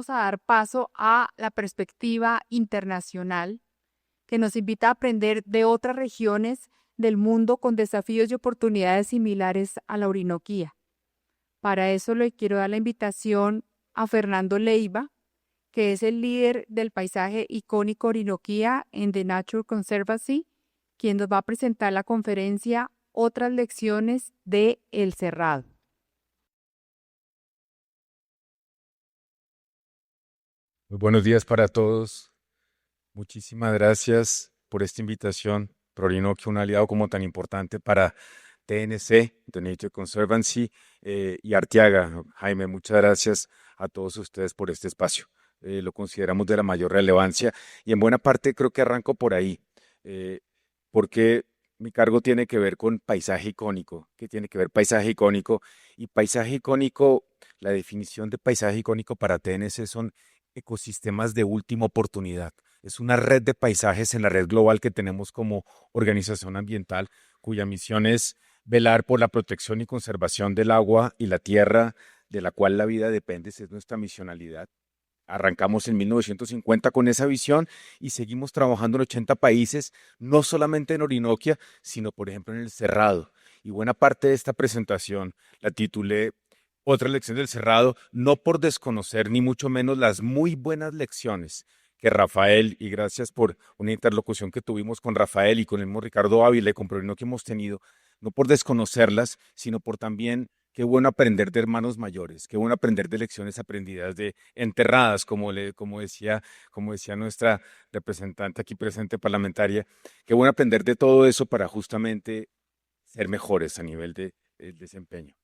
vamos a dar paso a la perspectiva internacional, que nos invita a aprender de otras regiones del mundo con desafíos y oportunidades similares a la Orinoquía. Para eso le quiero dar la invitación a Fernando Leiva, que es el líder del paisaje icónico Orinoquía en The Nature Conservancy, quien nos va a presentar la conferencia Otras lecciones de El Cerrado. Muy buenos días para todos. Muchísimas gracias por esta invitación. Orinoquia, un aliado como tan importante para TNC, The Nature Conservancy, y Arteaga. Jaime, muchas gracias a todos ustedes por este espacio. Lo consideramos de la mayor relevancia y en buena parte creo que arranco por ahí, eh, porque mi cargo tiene que ver con paisaje icónico. ¿Qué tiene que ver paisaje icónico? Y paisaje icónico, la definición de paisaje icónico para TNC son ecosistemas de última oportunidad. Es una red de paisajes en la red global que tenemos como organización ambiental, cuya misión es velar por la protección y conservación del agua y la tierra de la cual la vida depende. Esa es nuestra misionalidad. Arrancamos en 1950 con esa visión y seguimos trabajando en 80 países, no solamente en Orinoquia, sino por ejemplo en el Cerrado. Y buena parte de esta presentación la titulé Otra lección del Cerrado, no por desconocer ni mucho menos las muy buenas lecciones que Rafael, y gracias por una interlocución que tuvimos con Rafael y con el mismo Ricardo Ávila y con Prolino que hemos tenido, no por desconocerlas, sino por también qué bueno aprender de hermanos mayores, qué bueno aprender de lecciones aprendidas de enterradas, como decía nuestra representante aquí presente parlamentaria, qué bueno aprender de todo eso para justamente ser mejores a nivel de desempeño.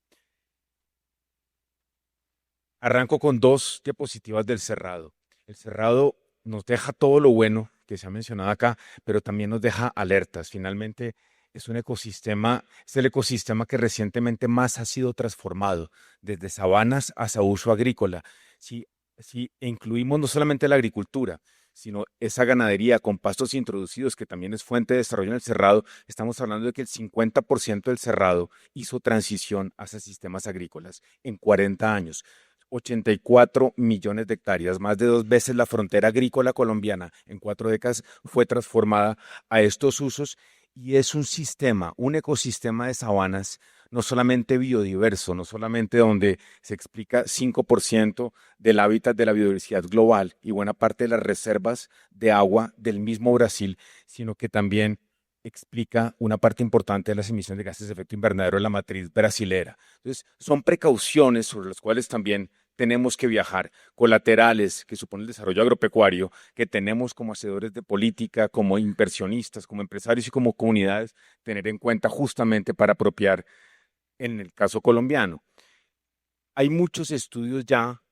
Arranco con dos diapositivas del Cerrado. El Cerrado nos deja todo lo bueno que se ha mencionado acá, pero también nos deja alertas. Finalmente, es un ecosistema, es el ecosistema que recientemente más ha sido transformado, desde sabanas hasta uso agrícola. Si, si incluimos no solamente la agricultura, sino esa ganadería con pastos introducidos, que también es fuente de desarrollo en el Cerrado, estamos hablando de que el 50% del Cerrado hizo transición hacia sistemas agrícolas en 40 años. 84 millones de hectáreas, más de 2 veces la frontera agrícola colombiana en 4 décadas fue transformada a estos usos y es un sistema, un ecosistema de sabanas, no solamente biodiverso, no solamente donde se explica 5% del hábitat de la biodiversidad global y buena parte de las reservas de agua del mismo Brasil, sino que también explica una parte importante de las emisiones de gases de efecto invernadero en la matriz brasilera. Entonces, son precauciones sobre las cuales también tenemos que viajar, colaterales que supone el desarrollo agropecuario, que tenemos como hacedores de política, como inversionistas, como empresarios y como comunidades, tener en cuenta justamente para apropiar en el caso colombiano. Hay muchos estudios ya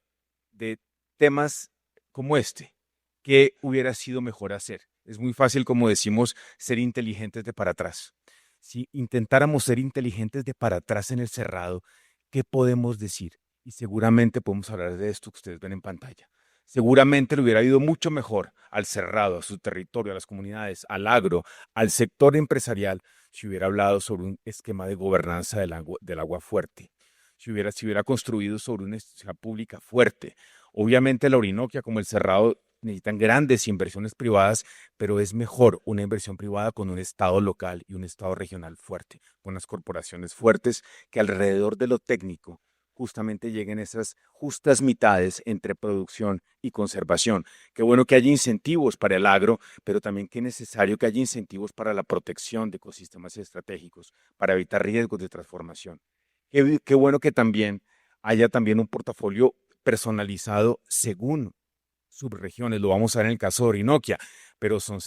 de temas como este. ¿Qué hubiera sido mejor hacer? Es muy fácil, como decimos, ser inteligentes de para atrás. Si intentáramos ser inteligentes de para atrás en el Cerrado, ¿qué podemos decir? Y seguramente podemos hablar de esto que ustedes ven en pantalla. Seguramente le hubiera ido mucho mejor al Cerrado, a su territorio, a las comunidades, al agro, al sector empresarial, si hubiera hablado sobre un esquema de gobernanza del agua fuerte, si hubiera construido sobre una institución pública fuerte. Obviamente la Orinoquia como el Cerrado necesitan grandes inversiones privadas, pero es mejor una inversión privada con un Estado local y un Estado regional fuerte, con unas corporaciones fuertes que alrededor de lo técnico justamente lleguen esas justas mitades entre producción y conservación. Qué bueno que haya incentivos para el agro, pero también que es necesario que haya incentivos para la protección de ecosistemas estratégicos, para evitar riesgos de transformación. Qué bueno que también haya también un portafolio personalizado según subregiones. Lo vamos a ver en el caso de Orinoquia, pero son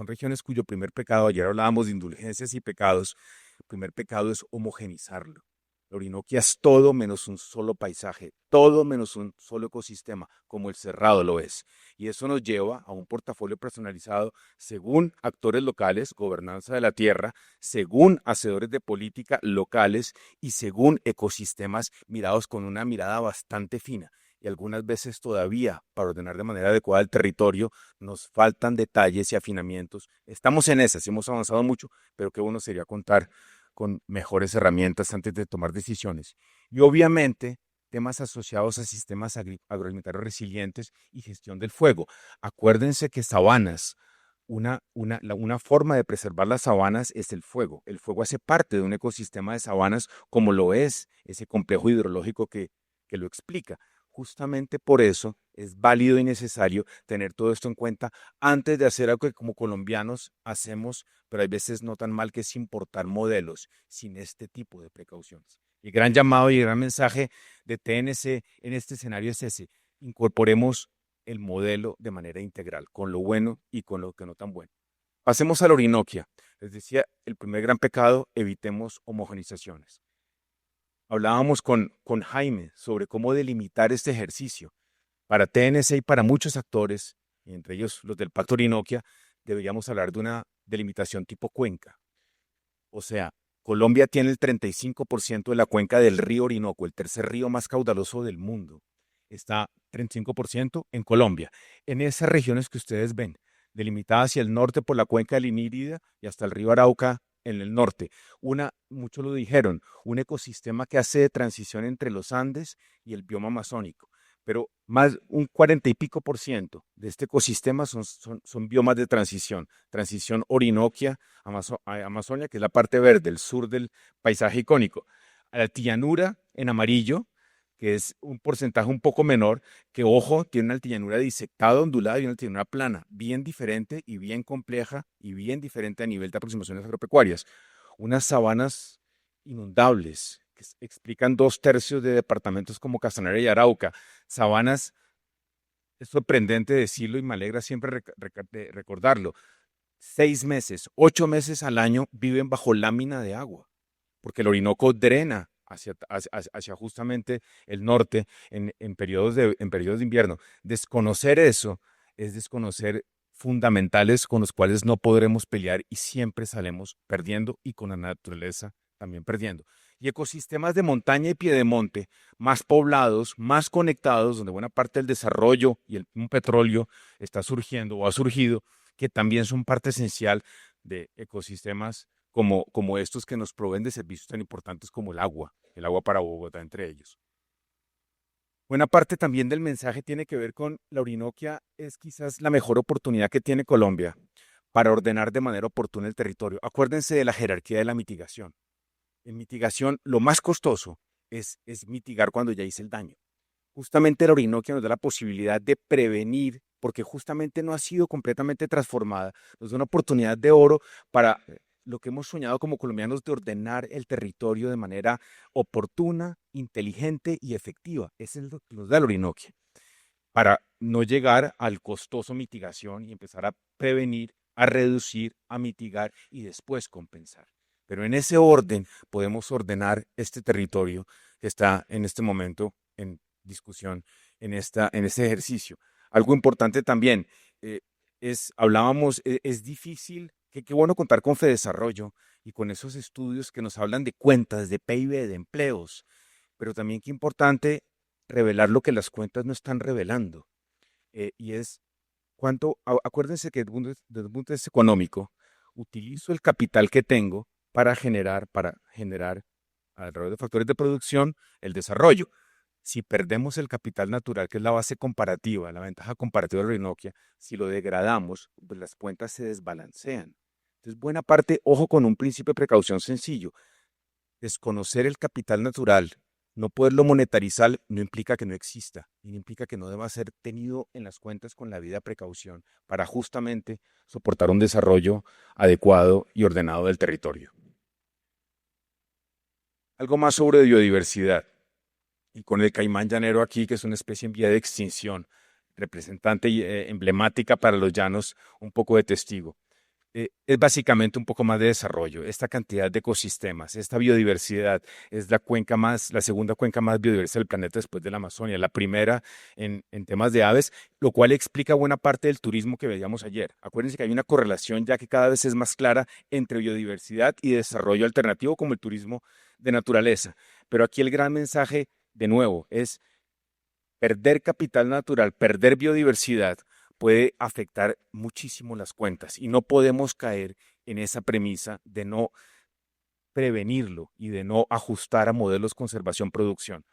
regiones cuyo primer pecado, ayer hablábamos de indulgencias y pecados, el primer pecado es homogenizarlo. La Orinoquia es todo menos un solo paisaje, todo menos un solo ecosistema, como el Cerrado lo es. Y eso nos lleva a un portafolio personalizado según actores locales, gobernanza de la tierra, según hacedores de política locales y según ecosistemas mirados con una mirada bastante fina. Y algunas veces todavía, para ordenar de manera adecuada el territorio, nos faltan detalles y afinamientos. Estamos en esas, hemos avanzado mucho, pero qué bueno sería contar con mejores herramientas antes de tomar decisiones. Y obviamente temas asociados a sistemas agroalimentarios resilientes y gestión del fuego. Acuérdense que sabanas, una forma de preservar las sabanas es el fuego. El fuego hace parte de un ecosistema de sabanas como lo es ese complejo hidrológico que lo explica. Justamente por eso es válido y necesario tener todo esto en cuenta antes de hacer algo que como colombianos hacemos, pero hay veces no tan mal, que es importar modelos sin este tipo de precauciones. El gran llamado y el gran mensaje de TNC en este escenario es ese: incorporemos el modelo de manera integral, con lo bueno y con lo que no tan bueno. Pasemos a la Orinoquia. Les decía, el primer gran pecado: evitemos homogenizaciones. Hablábamos con Jaime sobre cómo delimitar este ejercicio. Para TNC y para muchos actores, y entre ellos los del Pacto Orinoquia, deberíamos hablar de una delimitación tipo cuenca. O sea, Colombia tiene el 35% de la cuenca del río Orinoco, el tercer río más caudaloso del mundo. Está 35% en Colombia. En esas regiones que ustedes ven, delimitadas hacia el norte por la cuenca del Inírida y hasta el río Arauca en el norte. Muchos lo dijeron, un ecosistema que hace de transición entre los Andes y el bioma amazónico. Pero más un 40 y pico por ciento de este ecosistema son biomas de transición. Transición Orinoquia, Amazonia, que es la parte verde, el sur del paisaje icónico. A la llanura en amarillo, que es un porcentaje un poco menor, que, ojo, tiene una altillanura disectada, ondulada y una altillanura plana, bien diferente y bien compleja y bien diferente a nivel de aproximaciones agropecuarias. Unas sabanas inundables que explican 2/3 de departamentos como Casanare y Arauca. Sabanas, es sorprendente decirlo y me alegra siempre recordarlo. 6 meses, 8 meses al año viven bajo lámina de agua, porque el Orinoco drena hacia justamente el norte en periodos de invierno. Desconocer eso es desconocer fundamentales con los cuales no podremos pelear y siempre salimos perdiendo, y con la naturaleza también perdiendo. Y ecosistemas de montaña y piedemonte más poblados, más conectados, donde buena parte del desarrollo y un petróleo está surgiendo o ha surgido, que también son parte esencial de ecosistemas como estos, que nos proveen de servicios tan importantes como el agua para Bogotá entre ellos. Buena parte también del mensaje tiene que ver con la Orinoquia. Es quizás la mejor oportunidad que tiene Colombia para ordenar de manera oportuna el territorio. Acuérdense de la jerarquía de la mitigación. En mitigación, lo más costoso es mitigar cuando ya hice el daño. Justamente la Orinoquia nos da la posibilidad de prevenir, porque justamente no ha sido completamente transformada. Nos da una oportunidad de oro para lo que hemos soñado como colombianos, de ordenar el territorio de manera oportuna, inteligente y efectiva. Eso es lo que nos da la Orinoquia, para no llegar al costoso mitigación y empezar a prevenir, a reducir, a mitigar y después compensar. Pero en ese orden podemos ordenar este territorio que está en este momento en discusión en este ejercicio. Algo importante también, hablábamos, es difícil, qué bueno contar con Fedesarrollo y con esos estudios que nos hablan de cuentas, de PIB, de empleos, pero también qué importante revelar lo que las cuentas no están revelando. Y es acuérdense que desde un punto de vista económico, utilizo el capital que tengo para generar alrededor de factores de producción el desarrollo. Si perdemos el capital natural, que es la base comparativa, la ventaja comparativa de Orinoquia, si lo degradamos, pues las cuentas se desbalancean. Entonces, buena parte, ojo con un principio de precaución sencillo: desconocer el capital natural, no poderlo monetarizar, no implica que no exista, y no implica que no deba ser tenido en las cuentas con la debida precaución para justamente soportar un desarrollo adecuado y ordenado del territorio. Algo más sobre biodiversidad, y con el caimán llanero aquí, que es una especie en vía de extinción, representante y emblemática para los llanos, un poco de testigo. Es básicamente un poco más de desarrollo. Esta cantidad de ecosistemas, esta biodiversidad, es la segunda cuenca más biodiversa del planeta después de la Amazonia, la primera en temas de aves, lo cual explica buena parte del turismo que veíamos ayer. Acuérdense que hay una correlación ya que cada vez es más clara entre biodiversidad y desarrollo alternativo, como el turismo de naturaleza. Pero aquí el gran mensaje, de nuevo, es: perder capital natural, perder biodiversidad puede afectar muchísimo las cuentas, y no podemos caer en esa premisa de no prevenirlo y de no ajustar a modelos conservación-producción.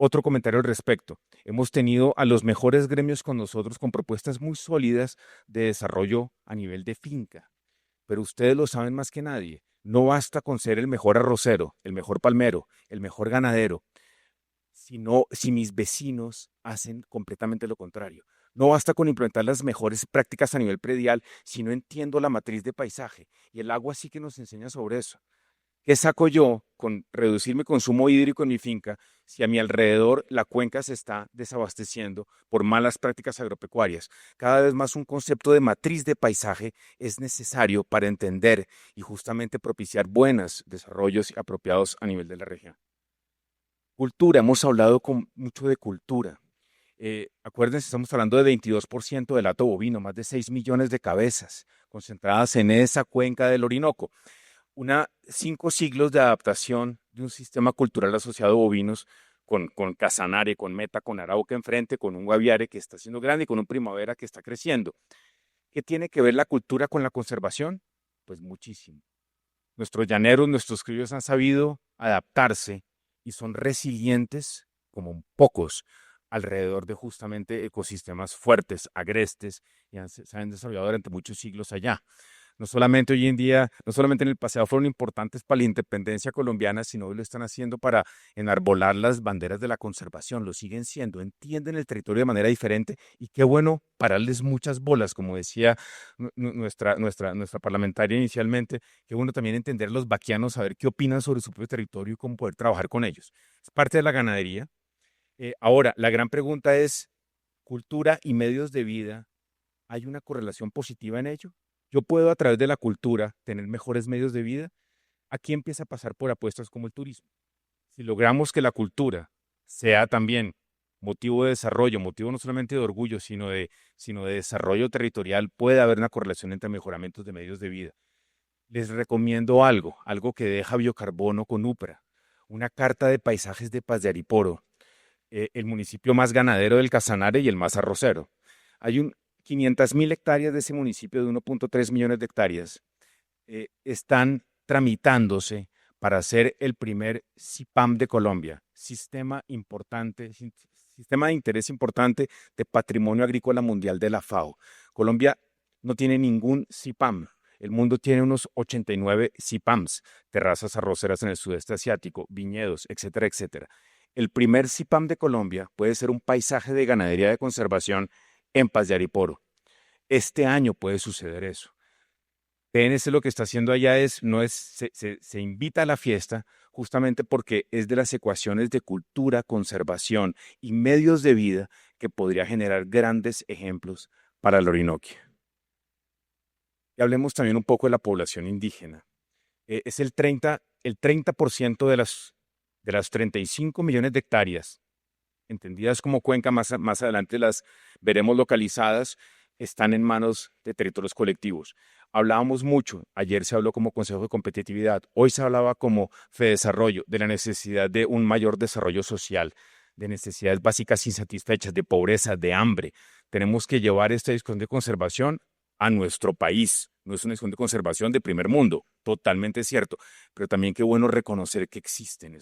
Otro comentario al respecto. Hemos tenido a los mejores gremios con nosotros con propuestas muy sólidas de desarrollo a nivel de finca, pero ustedes lo saben más que nadie. No basta con ser el mejor arrocero, el mejor palmero, el mejor ganadero, sino si mis vecinos hacen completamente lo contrario. No basta con implementar las mejores prácticas a nivel predial si no entiendo la matriz de paisaje. Y el agua sí que nos enseña sobre eso. ¿Qué saco yo con reducir mi consumo hídrico en mi finca si a mi alrededor la cuenca se está desabasteciendo por malas prácticas agropecuarias? Cada vez más un concepto de matriz de paisaje es necesario para entender y justamente propiciar buenos desarrollos apropiados a nivel de la región. Cultura, hemos hablado mucho de cultura. Acuérdense, estamos hablando de 22% del hato bovino, más de 6 millones de cabezas concentradas en esa cuenca del Orinoco. 5 siglos de adaptación de un sistema cultural asociado a bovinos con Casanare, con Meta, con Arauca enfrente, con un Guaviare que está siendo grande y con un Primavera que está creciendo. ¿Qué tiene que ver la cultura con la conservación? Pues muchísimo. Nuestros llaneros, nuestros criollos han sabido adaptarse y son resilientes como pocos alrededor de justamente ecosistemas fuertes, agrestes, y se han desarrollado durante muchos siglos allá. No solamente hoy en día, no solamente en el pasado fueron importantes para la independencia colombiana, sino hoy lo están haciendo para enarbolar las banderas de la conservación, lo siguen siendo, entienden el territorio de manera diferente y qué bueno pararles muchas bolas, como decía nuestra parlamentaria inicialmente, qué bueno también entender a los vaquianos, saber qué opinan sobre su propio territorio y cómo poder trabajar con ellos. Es parte de la ganadería. Ahora, la gran pregunta es, ¿cultura y medios de vida, hay una correlación positiva en ello? Yo puedo a través de la cultura tener mejores medios de vida. Aquí empieza a pasar por apuestas como el turismo. Si logramos que la cultura sea también motivo de desarrollo, motivo no solamente de orgullo, sino de desarrollo territorial, puede haber una correlación entre mejoramientos de medios de vida. Les recomiendo algo que deja biocarbono con UPRA, una carta de paisajes de Paz de Ariporo, el municipio más ganadero del Casanare y el más arrocero. Hay 500.000 hectáreas de ese municipio de 1.3 millones de hectáreas están tramitándose para ser el primer CIPAM de Colombia, sistema de interés importante de patrimonio agrícola mundial de la FAO. Colombia no tiene ningún CIPAM. El mundo tiene unos 89 CIPAMs, terrazas arroceras en el sudeste asiático, viñedos, etcétera, etcétera. El primer CIPAM de Colombia puede ser un paisaje de ganadería de conservación en Paz de Ariporo. Este año puede suceder eso. PNC lo que está haciendo allá se invita a la fiesta justamente porque es de las ecuaciones de cultura, conservación y medios de vida que podría generar grandes ejemplos para la Orinoquia. Y hablemos también un poco de la población indígena. Es el 30% de las 35 millones de hectáreas, entendidas como cuenca, más adelante las veremos localizadas, están en manos de territorios colectivos. Hablábamos mucho, ayer se habló como Consejo de Competitividad, hoy se hablaba como FEDesarrollo, de la necesidad de un mayor desarrollo social, de necesidades básicas insatisfechas, de pobreza, de hambre. Tenemos que llevar esta discusión de conservación a nuestro país. No es una discusión de conservación de primer mundo, totalmente cierto, pero también qué bueno reconocer que existen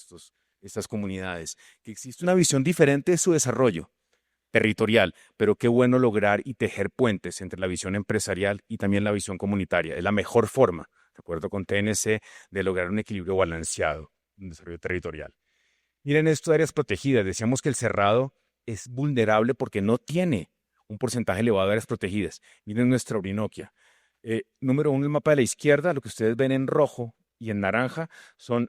estas comunidades, que existe una visión diferente de su desarrollo territorial, pero qué bueno lograr y tejer puentes entre la visión empresarial y también la visión comunitaria. Es la mejor forma, de acuerdo con TNC, de lograr un equilibrio balanceado en desarrollo territorial. Miren esto de áreas protegidas. Decíamos que el cerrado es vulnerable porque no tiene un porcentaje elevado de áreas protegidas. Miren nuestra Orinoquia. Número 1, el mapa de la izquierda, lo que ustedes ven en rojo y en naranja son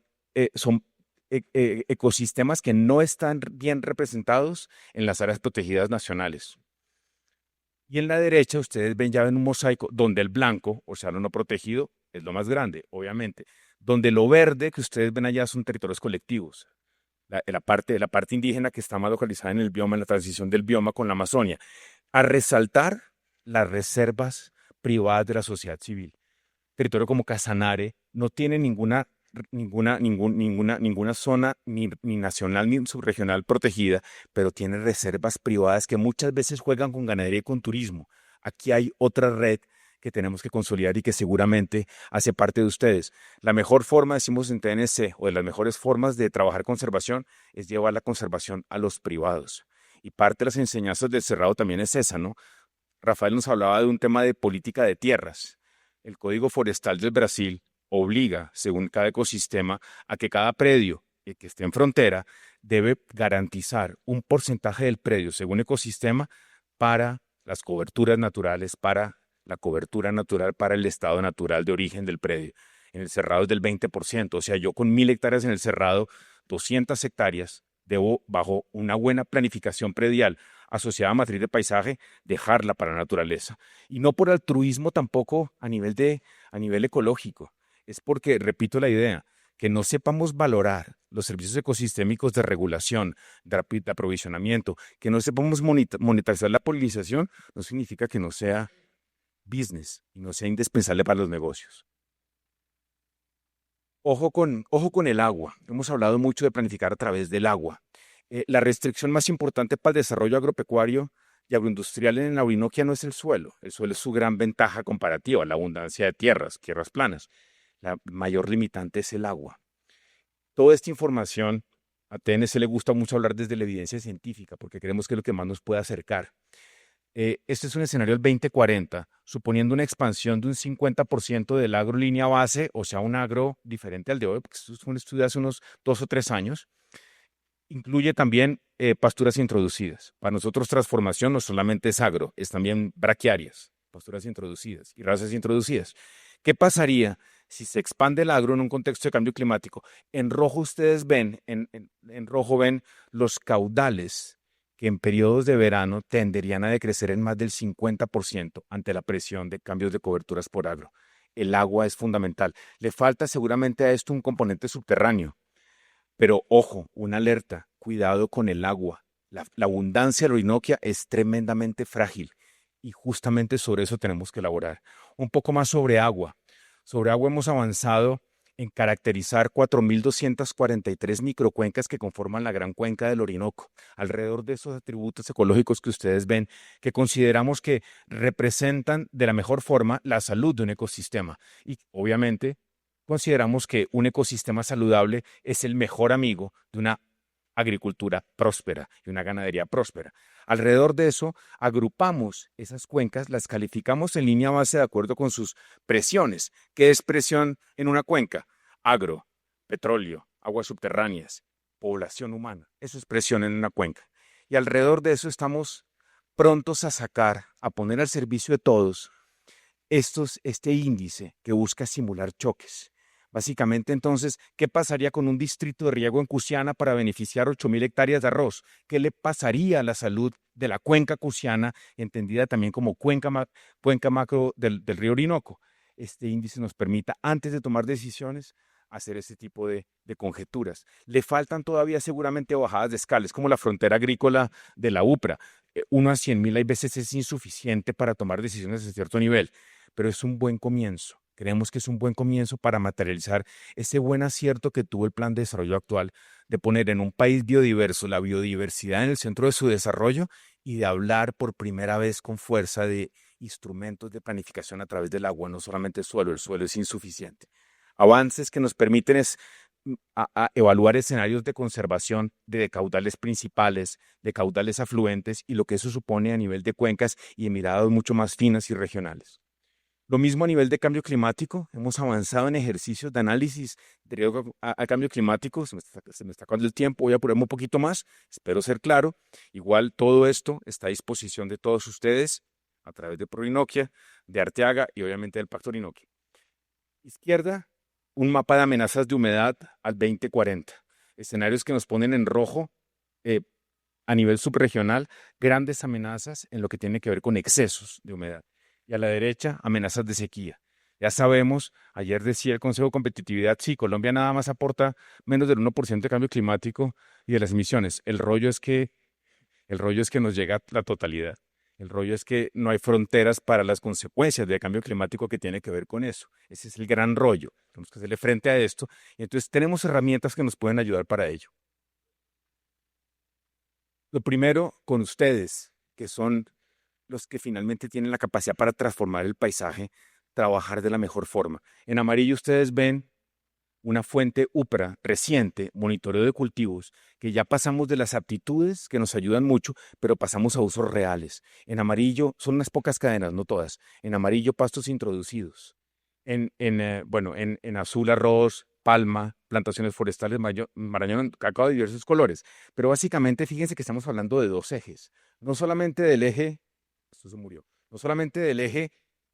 ecosistemas que no están bien representados en las áreas protegidas nacionales. Y en la derecha ustedes ven un mosaico donde el blanco, o sea, lo no protegido, es lo más grande, obviamente. Donde lo verde que ustedes ven allá son territorios colectivos. La parte indígena que está más localizada en el bioma, en la transición del bioma con la Amazonia. A resaltar las reservas privadas de la sociedad civil. Territorio como Casanare no tiene ninguna zona ni nacional ni subregional protegida, pero tiene reservas privadas que muchas veces juegan con ganadería y con turismo. Aquí hay otra red que tenemos que consolidar y que seguramente hace parte de ustedes. La mejor forma, decimos en TNC, o de las mejores formas de trabajar conservación es llevar la conservación a los privados. Y parte de las enseñanzas del Cerrado también es esa, ¿no? Rafael nos hablaba de un tema de política de tierras. El Código Forestal del Brasil obliga, según cada ecosistema, a que cada predio que esté en frontera debe garantizar un porcentaje del predio, según ecosistema, para las coberturas naturales, para la cobertura natural, para el estado natural de origen del predio. En el Cerrado es del 20%, o sea, yo con 1.000 hectáreas en el Cerrado, 200 hectáreas, debo, bajo una buena planificación predial asociada a matriz de paisaje, dejarla para la naturaleza. Y no por altruismo tampoco a nivel ecológico. Es porque, repito la idea, que no sepamos valorar los servicios ecosistémicos de regulación, de aprovisionamiento, que no sepamos monetarizar la polinización, no significa que no sea business y no sea indispensable para los negocios. Ojo con el agua. Hemos hablado mucho de planificar a través del agua. La restricción más importante para el desarrollo agropecuario y agroindustrial en la Orinoquia no es el suelo. El suelo es su gran ventaja comparativa, la abundancia de tierras planas. La mayor limitante es el agua. Toda esta información, a TNC le gusta mucho hablar desde la evidencia científica, porque creemos que es lo que más nos puede acercar. Este es un escenario del 2040, suponiendo una expansión de un 50% del agro línea base, o sea, un agro diferente al de hoy, porque esto es un estudio de hace unos 2 o 3 años. Incluye también pasturas introducidas. Para nosotros transformación no solamente es agro, es también braquiarias, pasturas introducidas y razas introducidas. ¿Qué pasaría si se expande el agro en un contexto de cambio climático? En rojo ustedes ven, en rojo ven los caudales que en periodos de verano tenderían a decrecer en más del 50% ante la presión de cambios de coberturas por agro. El agua es fundamental. Le falta seguramente a esto un componente subterráneo. Pero ojo, una alerta, cuidado con el agua. La abundancia de la Orinoquia es tremendamente frágil y justamente sobre eso tenemos que elaborar. Un poco más sobre agua. Sobre agua hemos avanzado en caracterizar 4.243 microcuencas que conforman la gran cuenca del Orinoco. Alrededor de esos atributos ecológicos que ustedes ven, que consideramos que representan de la mejor forma la salud de un ecosistema. Y obviamente consideramos que un ecosistema saludable es el mejor amigo de una agricultura próspera y una ganadería próspera. Alrededor de eso, agrupamos esas cuencas, las calificamos en línea base de acuerdo con sus presiones. ¿Qué es presión en una cuenca? Agro, petróleo, aguas subterráneas, población humana. Eso es presión en una cuenca. Y alrededor de eso estamos prontos a sacar, a poner al servicio de todos este índice que busca simular choques. Básicamente, entonces, ¿qué pasaría con un distrito de riego en Cusiana para beneficiar 8.000 hectáreas de arroz? ¿Qué le pasaría a la salud de la cuenca cusiana, entendida también como cuenca macro del río Orinoco? Este índice nos permita, antes de tomar decisiones, hacer este tipo de conjeturas. Le faltan todavía seguramente bajadas de escala, es como la frontera agrícola de la UPRA. 1 a 100.000 hay veces es insuficiente para tomar decisiones a cierto nivel, pero es un buen comienzo. Creemos que es un buen comienzo para materializar ese buen acierto que tuvo el plan de desarrollo actual de poner en un país biodiverso la biodiversidad en el centro de su desarrollo y de hablar por primera vez con fuerza de instrumentos de planificación a través del agua, no solamente el suelo es insuficiente. Avances que nos permiten a evaluar escenarios de conservación de caudales principales, de caudales afluentes y lo que eso supone a nivel de cuencas y de miradas mucho más finas y regionales. Lo mismo a nivel de cambio climático, hemos avanzado en ejercicios de análisis de riesgo a cambio climático, se me está acabando el tiempo, voy a apurarme un poquito más, espero ser claro. Igual todo esto está a disposición de todos ustedes a través de Prorinoquia, de Arteaga y obviamente del Pacto Orinoquia. Izquierda, un mapa de amenazas de humedad al 2040, escenarios que nos ponen en rojo a nivel subregional, grandes amenazas en lo que tiene que ver con excesos de humedad. Y a la derecha, amenazas de sequía. Ya sabemos, ayer decía el Consejo de Competitividad, sí, Colombia nada más aporta menos del 1% de cambio climático y de las emisiones. El rollo es que nos llega la totalidad. El rollo es que no hay fronteras para las consecuencias del cambio climático que tiene que ver con eso. Ese es el gran rollo. Tenemos que hacerle frente a esto y entonces tenemos herramientas que nos pueden ayudar para ello. Lo primero con ustedes, que son los que finalmente tienen la capacidad para transformar el paisaje, trabajar de la mejor forma. En amarillo ustedes ven una fuente UPRA reciente, monitoreo de cultivos, que ya pasamos de las aptitudes que nos ayudan mucho, pero pasamos a usos reales. En amarillo son unas pocas cadenas, no todas. En amarillo pastos introducidos. En azul arroz, palma, plantaciones forestales, marañón, cacao de diversos colores. Pero básicamente fíjense que estamos hablando de dos ejes. No solamente del eje, esto se murió, no solamente del eje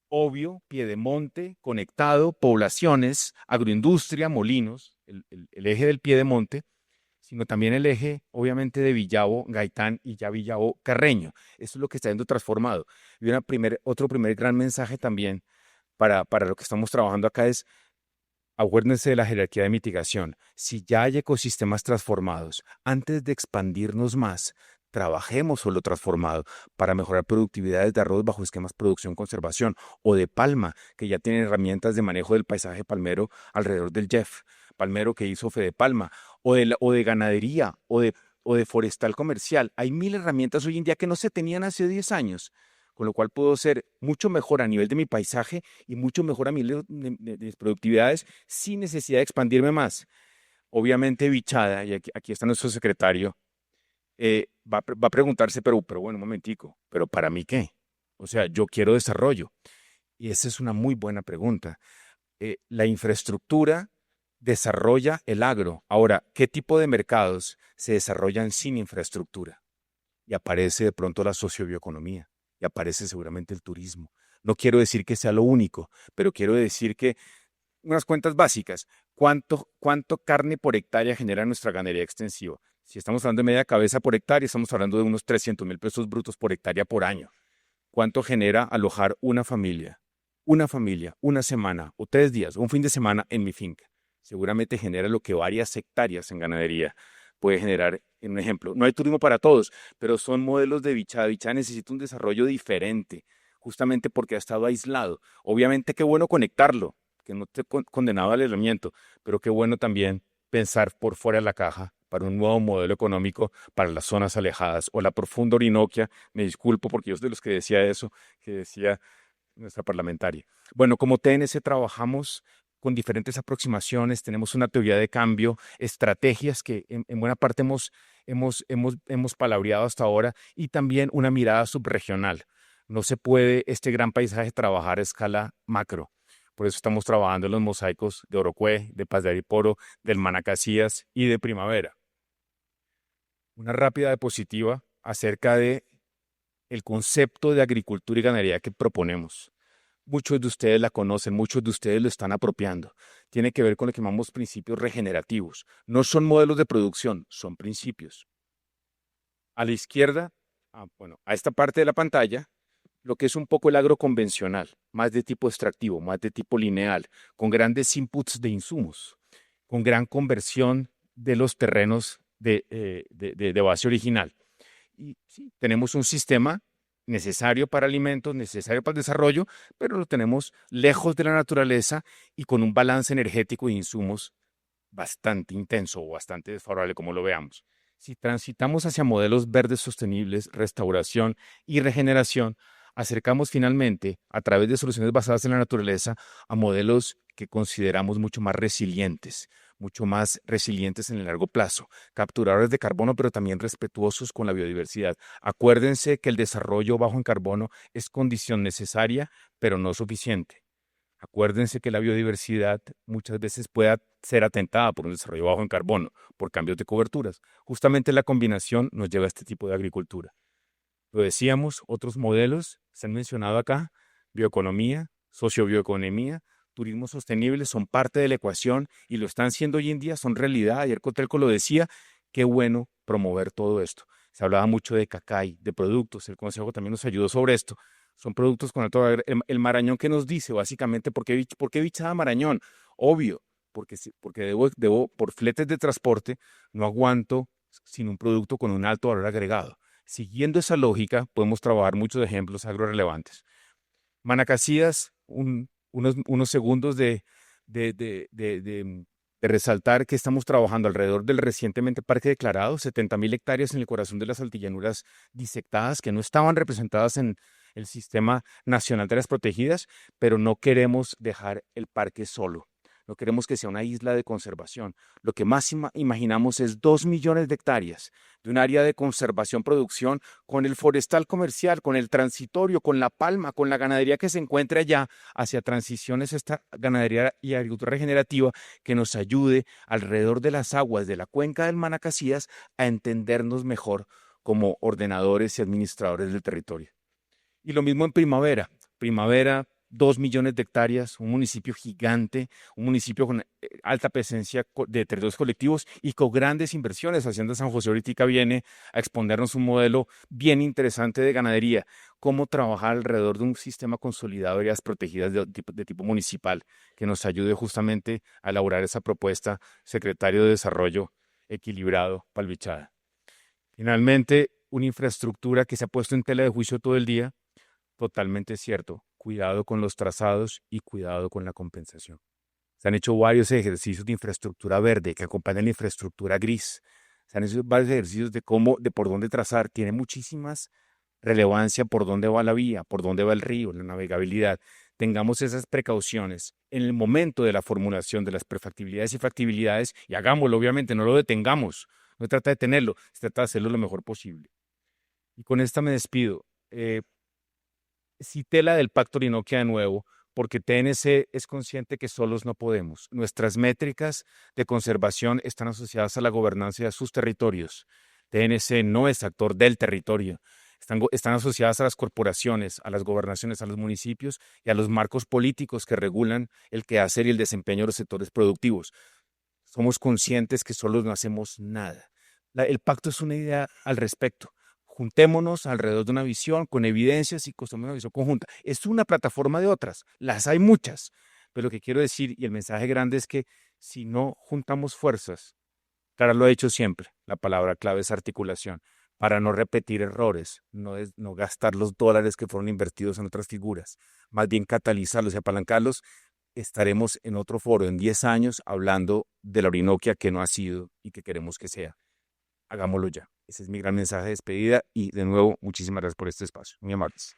obvio, piedemonte, conectado, poblaciones, agroindustria, molinos, el eje del piedemonte, sino también el eje, obviamente, de Villavo, Gaitán y ya Villavo, Carreño. Eso es lo que está siendo transformado. Y otro primer gran mensaje también para lo que estamos trabajando acá es, acuérdense de la jerarquía de mitigación. Si ya hay ecosistemas transformados, antes de expandirnos más, trabajemos sobre lo transformado para mejorar productividades de arroz bajo esquemas producción-conservación o de palma, que ya tienen herramientas de manejo del paisaje palmero alrededor del Jeff, palmero que hizo Fede Palma, o de ganadería o de forestal comercial. Hay mil herramientas hoy en día que no se tenían hace 10 años, con lo cual puedo ser mucho mejor a nivel de mi paisaje y mucho mejor a nivel de mis productividades sin necesidad de expandirme más. Obviamente Bichada, y aquí está nuestro secretario, va a preguntarse, pero bueno, un momentico, ¿pero para mí qué? O sea, yo quiero desarrollo. Y esa es una muy buena pregunta. La infraestructura desarrolla el agro. Ahora, ¿qué tipo de mercados se desarrollan sin infraestructura? Y aparece de pronto la sociobioeconomía, y aparece seguramente el turismo. No quiero decir que sea lo único, pero quiero decir que unas cuentas básicas. ¿Cuánto carne por hectárea genera nuestra ganadería extensiva? Si estamos hablando de media cabeza por hectárea, estamos hablando de unos 300.000 pesos brutos por hectárea por año. ¿Cuánto genera alojar una familia? Una familia, una semana o 3 días, un fin de semana en mi finca. Seguramente genera lo que varias hectáreas en ganadería puede generar. En un ejemplo, no hay turismo para todos, pero son modelos de Bichada. Bichada necesita un desarrollo diferente, justamente porque ha estado aislado. Obviamente qué bueno conectarlo, que no te condenaba al aislamiento, pero qué bueno también pensar por fuera de la caja para un nuevo modelo económico para las zonas alejadas o la profunda Orinoquia. Me disculpo porque yo soy de los que decía eso, que decía nuestra parlamentaria. Bueno, como TNC trabajamos con diferentes aproximaciones, tenemos una teoría de cambio, estrategias que en buena parte hemos palabreado hasta ahora y también una mirada subregional. No se puede este gran paisaje trabajar a escala macro. Por eso estamos trabajando en los mosaicos de Orocué, de Paz de Ariporo, del Manacasías y de Primavera. Una rápida diapositiva acerca de el concepto de agricultura y ganadería que proponemos. Muchos de ustedes la conocen, muchos de ustedes lo están apropiando. Tiene que ver con lo que llamamos principios regenerativos. No son modelos de producción, son principios. A la izquierda, a esta parte de la pantalla, lo que es un poco el agro convencional, más de tipo extractivo, más de tipo lineal, con grandes inputs de insumos, con gran conversión de los terrenos de base original. Y sí, tenemos un sistema necesario para alimentos, necesario para el desarrollo, pero lo tenemos lejos de la naturaleza y con un balance energético de insumos bastante intenso o bastante desfavorable, como lo veamos. Si transitamos hacia modelos verdes sostenibles, restauración y regeneración, acercamos finalmente, a través de soluciones basadas en la naturaleza, a modelos que consideramos mucho más resilientes en el largo plazo, capturadores de carbono, pero también respetuosos con la biodiversidad. Acuérdense que el desarrollo bajo en carbono es condición necesaria, pero no suficiente. Acuérdense que la biodiversidad muchas veces puede ser atentada por un desarrollo bajo en carbono, por cambios de coberturas. Justamente la combinación nos lleva a este tipo de agricultura. Lo decíamos, otros modelos se han mencionado acá: bioeconomía, sociobioeconomía, turismo sostenible son parte de la ecuación y lo están siendo hoy en día, son realidad. Ayer Cotelco lo decía, qué bueno promover todo esto. Se hablaba mucho de cacay, de productos, el Consejo también nos ayudó sobre esto. Son productos con alto valor. El Marañón que nos dice básicamente, ¿por qué Bichada Marañón? Obvio, porque por fletes de transporte, no aguanto sin un producto con un alto valor agregado. Siguiendo esa lógica, podemos trabajar muchos ejemplos agrorelevantes. Manacasías, unos segundos de resaltar que estamos trabajando alrededor del recientemente parque declarado, 70.000 hectáreas en el corazón de las altillanuras disectadas que no estaban representadas en el Sistema Nacional de las Protegidas, pero no queremos dejar el parque solo. No queremos que sea una isla de conservación. Lo que más imaginamos es 2 millones de hectáreas de un área de conservación-producción con el forestal comercial, con el transitorio, con la palma, con la ganadería que se encuentra allá, hacia transiciones esta ganadería y agricultura regenerativa que nos ayude alrededor de las aguas de la cuenca del Manacasías a entendernos mejor como ordenadores y administradores del territorio. Y lo mismo en Primavera. Primavera, 2 millones de hectáreas, un municipio gigante, un municipio con alta presencia de territorios colectivos y con grandes inversiones. Hacienda San José ahorita viene a exponernos un modelo bien interesante de ganadería, cómo trabajar alrededor de un sistema consolidado de áreas protegidas de tipo municipal, que nos ayude justamente a elaborar esa propuesta, secretario de Desarrollo Equilibrado, Palvichada. Finalmente, una infraestructura que se ha puesto en tela de juicio todo el día. Totalmente cierto. Cuidado con los trazados y cuidado con la compensación. Se han hecho varios ejercicios de infraestructura verde que acompañan la infraestructura gris. Se han hecho varios ejercicios de por dónde trazar. Tiene muchísimas relevancia por dónde va la vía, por dónde va el río, la navegabilidad. Tengamos esas precauciones en el momento de la formulación de las prefactibilidades y factibilidades y hagámoslo, obviamente, no lo detengamos. No se trata de tenerlo, se trata de hacerlo lo mejor posible. Y con esta me despido. Cité la del Pacto Orinoquia de nuevo, porque TNC es consciente que solos no podemos. Nuestras métricas de conservación están asociadas a la gobernanza de sus territorios. TNC no es actor del territorio. Están asociadas a las corporaciones, a las gobernaciones, a los municipios y a los marcos políticos que regulan el quehacer y el desempeño de los sectores productivos. Somos conscientes que solos no hacemos nada. El pacto es una idea al respecto. Juntémonos alrededor de una visión con evidencias y construyamos una visión conjunta. Es una plataforma de otras, las hay muchas, pero lo que quiero decir y el mensaje grande es que si no juntamos fuerzas, Clara lo ha dicho siempre, la palabra clave es articulación, para no repetir errores, no gastar los dólares que fueron invertidos en otras figuras, más bien catalizarlos y apalancarlos, estaremos en otro foro en 10 años hablando de la Orinoquia que no ha sido y que queremos que sea. Hagámoslo ya. Ese es mi gran mensaje de despedida y de nuevo, muchísimas gracias por este espacio. Muy amables.